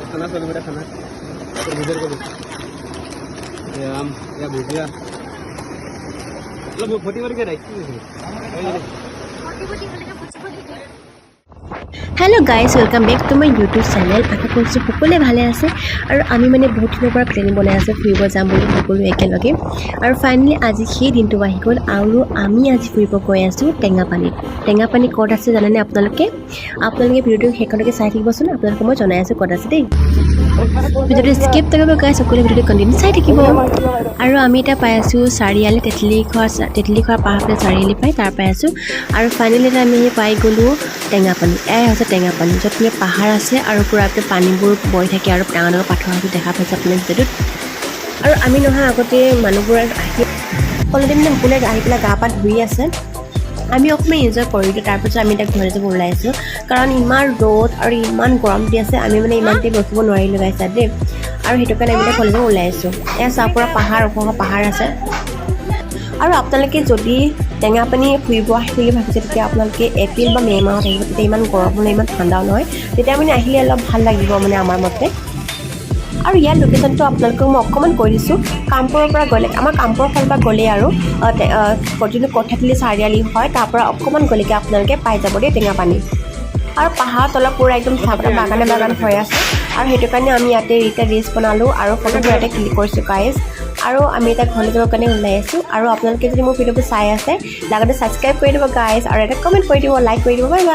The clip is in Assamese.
खाना चलो बेटा खाना इधर को ये आम या भुजिया मतलब फोटी करके रखी hello guys welcome back to my YouTube channel आशा কৰিছোঁ সকলোৱে ভালে আছে আৰু আমি মানে বহুত দিনৰ পৰা প্লেনিং বনাই আছোঁ ফুৰিব যাম বুলি সকলো একেলগে আৰু ফাইনেলি আজি সেই দিনটো আহি গ'ল আৰু আমি আজি ফুৰিব গৈ আছোঁ টেঙাপানী ক'ত আছে জানেনে আপোনালোকে ভিডিঅ'টো শেষলৈকে চাই থাকিবচোন আপোনালোকে মই জনাই আছোঁ ক'ত আছে দেই ভিডিঅ'টো স্কিপ কৰিব গাইজ সকলোৱে ভিডিঅ'টো কণ্টিনিউ চাই থাকিব আৰু আমি এতিয়া পাই আছোঁ চাৰিআলি তেতলি খোৱা পাহাৰতে চাৰিআলি পাই তাৰ পাই আছোঁ আৰু ফাইনেলি আমি পাই গ'লোঁ টেঙাপানী এয়াই হৈছে টেঙাপানী য'ত মানে পাহাৰ আছে আৰু পুৰা পানীবোৰ বৈ থাকে আৰু ডাঙৰ ডাঙৰ পাথৰবোৰ দেখা পাইছে আপোনাৰ ভিডিঅ'টোত আৰু আমি নহয় আগতে মানুহবোৰ আহি অলৰেডি মানে সকলোৱে আহি পেলাই গা পা ধুই আছে আমি অকণমান এনজয় কৰিলোঁ তাৰপিছত আমি এতিয়া ঘৰলৈ যাব ওলাই আছোঁ কাৰণ ইমান ৰ'দ আৰু ইমান গৰম দি আছে আমি মানে ইমান টাইম ৰখিব নোৱাৰিলোঁ গাইছা দেই আৰু সেইটো কাৰণে আমি এতিয়া ঘৰলৈ যাব ওলাই আছোঁ এয়া চাহ পুৰা পাহাৰ ওখ পাহাৰ আছে আৰু আপোনালোকে যদি টেঙাপানী ফুৰিব আহি বুলি ভাবিছে তেতিয়া আপোনালোকে এপ্ৰিল বা মে' মাহত আহিব তেতিয়া ইমান গৰম নহয় ইমান ঠাণ্ডাও নহয় তেতিয়া মানে আহিলে অলপ ভাল লাগিব মানে আমাৰ মতে আৰু ইয়াৰ লোকেশ্যনটো আপোনালোকক মই অকণমান কৈ দিছোঁ কামপুৰৰ পৰা গ'লে আমাৰ কামপুৰৰ ফালৰ পৰা গ'লে আৰু যোনটো কোঠাতলি চাৰিআলি হয় তাৰ পৰা অকণমান গ'লেকৈ আপোনালোকে পাই যাব দেই টেঙাপানী আৰু পাহাৰৰ তলত পুৰা একদম চাহপাত বাগান হৈ আছে আৰু সেইটো কাৰণে আমি ইয়াতে এতিয়া ৰিলছ বনালোঁ আৰু ফটোবোৰ ইয়াতে ক্লিক কৰিছোঁ গাইজ আৰু আমি এতিয়া ঘৰলৈ যাবৰ কাৰণে ওলাই আছোঁ আৰু আপোনালোকে যদি মোৰ ভিডিঅ'বোৰ চাই আছে লগতে ছাবস্ক্ৰাইব কৰি দিব গাইজ আৰু এটা কমেণ্ট কৰি দিব লাইক কৰি দিব বাই বাই